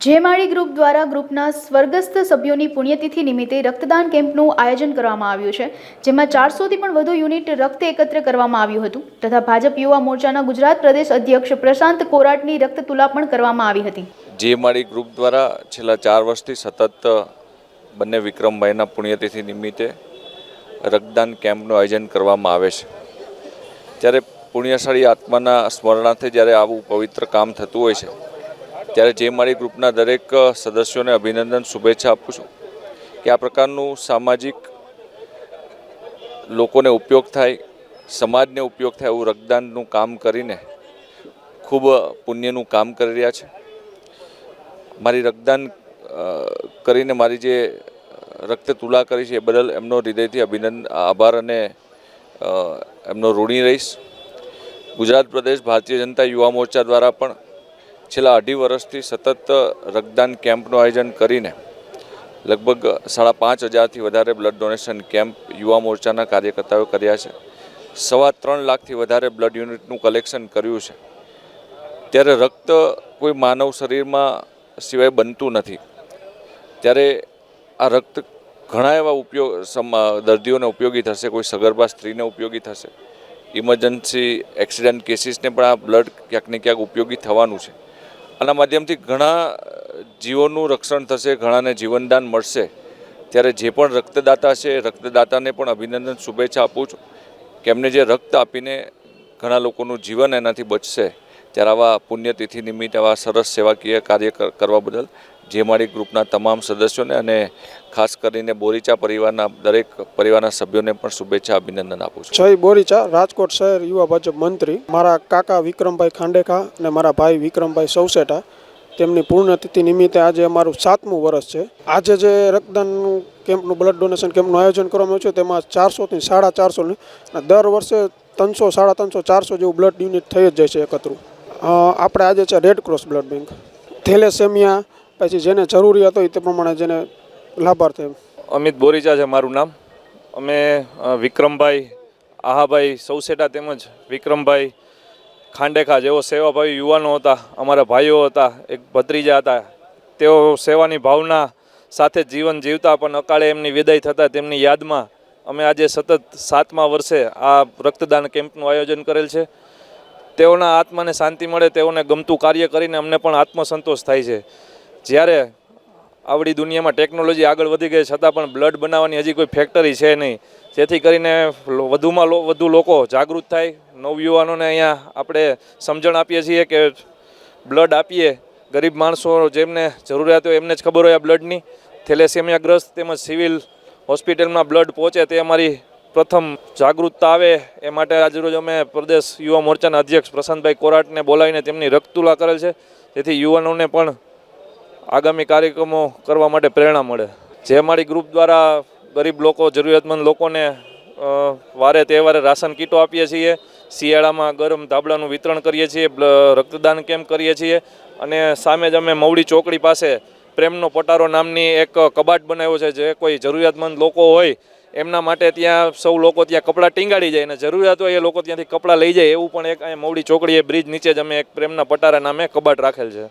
જેમાળી group દ્વારા ગ્રુપના સ્વર્ગસ્થ સભ્યોની પુણ્યતિથિ નિમિત્તે રક્તદાન કેમ્પનું આયોજન કરવામાં આવ્યું છે, જેમાં 400થી પણ વધુ યુનિટ રક્ત એકત્ર કરવામાં આવ્યું હતું તથા ભાજપ યુવા મોરચાના ગુજરાત પ્રદેશ અધ્યક્ષ પ્રશાંત કોરાટની રક્તતુલા પણ કરવામાં આવી હતી। જેમાળી ગ્રુપ દ્વારા છેલ્લા 4 વર્ષથી સતત બંને વિક્રમભાઈના પુણ્યતિથિ નિમિત્તે રક્તદાન કેમ્પનું આયોજન કરવામાં આવે છે। ત્યારે પુણ્યશાળી આત્માના સ્મરણાર્થે જ્યારે આવું પવિત્ર કામ થતું હોય છે ત્યારે જેમાળી ગ્રુપના દરેક સદસ્યોને અભિનંદન શુભેચ્છા આપું છું કે આ પ્રકારનું સામાજિક લોકોને ઉપયોગ થાય, સમાજને ઉપયોગ થાય એવું રક્તદાનનું કામ કરીને ખૂબ પુણ્યનું કામ કરી રહ્યા છે। મારી રક્તદાન કરીને મારી જે રક્ત તુલા કરી છે એ બદલ એમનો હૃદયથી આભાર અને એમનો ઋણી રહીશ। ગુજરાત પ્રદેશ ભારતીય જનતા યુવા મોરચા દ્વારા પણ છેલ્લા 2.5 વર્ષથી સતત રક્તદાન કેમ્પનું આયોજન કરીને લગભગ 5,500થી વધારે બ્લડ ડોનેશન કેમ્પ યુવા મોરચાના કાર્યકર્તાઓ કર્યા છે। 3.25 લાખથી વધારે બ્લડ યુનિટનું કલેક્શન કર્યું છે। ત્યારે રક્ત કોઈ માનવ શરીરમાં સિવાય બનતું નથી, ત્યારે આ રક્ત ઘણા એવા દર્દીઓને ઉપયોગી થશે, કોઈ સગર્ભા સ્ત્રીને ઉપયોગી થશે, ઇમરજન્સી એક્સિડન્ટ કેસીસને પણ આ બ્લડ ક્યાંક ને ક્યાંક ઉપયોગી થવાનું છે। આના માધ્યમથી ઘણા જીવોનું રક્ષણ થશે, ઘણાને જીવનદાન મળશે। ત્યારે જે પણ રક્તદાતા છે એ રક્તદાતાને પણ અભિનંદન શુભેચ્છા આપું છું કે એમને જે રક્ત આપીને ઘણા લોકોનું જીવન એનાથી બચશે। ત્યારે આવા પુણ્યતિથિ નિમિત્તે આવા સરસ સેવાકીય કાર્ય કરવા બદલ જેમાળી ગ્રુપના તમામ સદસ્યોને અને ખાસ કરીને બોરીચા પરિવારના દરેક પરિવારના સભ્યોને પણ શુભેચ્છા અભિનંદન આપું છું। જય બોરીચા, રાજકોટ શહેર યુવા ભાજપ મંત્રી મારા કાકા વિક્રમભાઈ ખાંડેખા અને મારા ભાઈ વિક્રમભાઈ સૌસેટા, તેમની પૂર્ણતિથિ નિમિત્તે આજે અમારું 7મું વર્ષ છે। આજે જે રક્તદાનનું કેમ્પનું બ્લડ ડોનેશન કેમ્પનું આયોજન કરવામાં આવ્યું છે તેમાં 400થી 450 દર વર્ષે 300, 350, 400 જેવું બ્લડ યુનિટ થઈ જ જાય છે એકત્રું। આપણે આજે છે Red Cross blood bank, thalassemia, પછી જેને જરૂરિયાત હોય તે પ્રમાણે જેને લાભાર્થ એમ। અમિત બોરીચા છે મારું નામ। અમે વિક્રમભાઈ આહાભાઈ સૌસેટા તેમજ વિક્રમભાઈ ખાંડેખા જેઓ સેવાભાવી યુવાનો હતા, અમારા ભાઈઓ હતા, એક ભત્રીજા હતા। તેઓ સેવાની ભાવના સાથે જીવન જીવતા પણ અકાળે એમની વિદાય થતાં તેમની યાદમાં અમે આજે સતત 7મા વર્ષે આ રક્તદાન કેમ્પનું આયોજન કરેલ છે। તેઓના આત્માને શાંતિ મળે, તેઓને ગમતું કાર્ય કરીને અમને પણ આત્મસંતોષ થાય છે। જ્યારે આવડી દુનિયામાં ટેકનોલોજી આગળ વધી ગઈ છતાં પણ બ્લડ બનાવવાની હજી કોઈ ફેક્ટરી છે નહીં, જેથી કરીને વધુમાં વધુ લોકો જાગૃત થાય। નવયુવાનોને અહીંયા આપણે સમજણ આપીએ છીએ કે બ્લડ આપીએ, ગરીબ માણસો જેમને જરૂરિયાત હોય એમને જ ખબર હોય આ બ્લડની। થેલેસેમિયાગ્રસ્ત તેમજ સિવિલ હોસ્પિટલમાં બ્લડ પહોંચે તે અમારી પ્રથમ જાગૃતતા આવે એ માટે આજરોજ અમે પ્રદેશ યુવા મોરચાના અધ્યક્ષ પ્રશાંતભાઈ કોરાટને બોલાવીને તેમની રક્તતુલા કરેલ છે, જેથી યુવાનોને પણ આગામી કાર્યક્રમો કરવા માટે પ્રેરણા મળે। જેમાળી ગ્રુપ દ્વારા ગરીબ લોકો, જરૂરિયાતમંદ લોકોને વારે તહેવારે રાશન કીટો આપીએ છીએ, શિયાળામાં ગરમ ધાબળાનું વિતરણ કરીએ છીએ, રક્તદાન કેમ્પ કરીએ છીએ અને સામે જ અમે મવડી ચોકડી પાસે પ્રેમનો પટારો નામની એક કબાટ બનાવ્યો છે, જે કોઈ જરૂરિયાતમંદ લોકો હોય એમના માટે ત્યાં સૌ લોકો ત્યાં કપડાં ટીંગાડી જાય અને જરૂરિયાત હોય એ લોકો ત્યાંથી કપડાં લઈ જાય, એવું પણ એક અહીંયા મવડી ચોકડીએ બ્રિજ નીચે જ અમે એક પ્રેમના પટારા નામે કબાટ રાખેલ છે।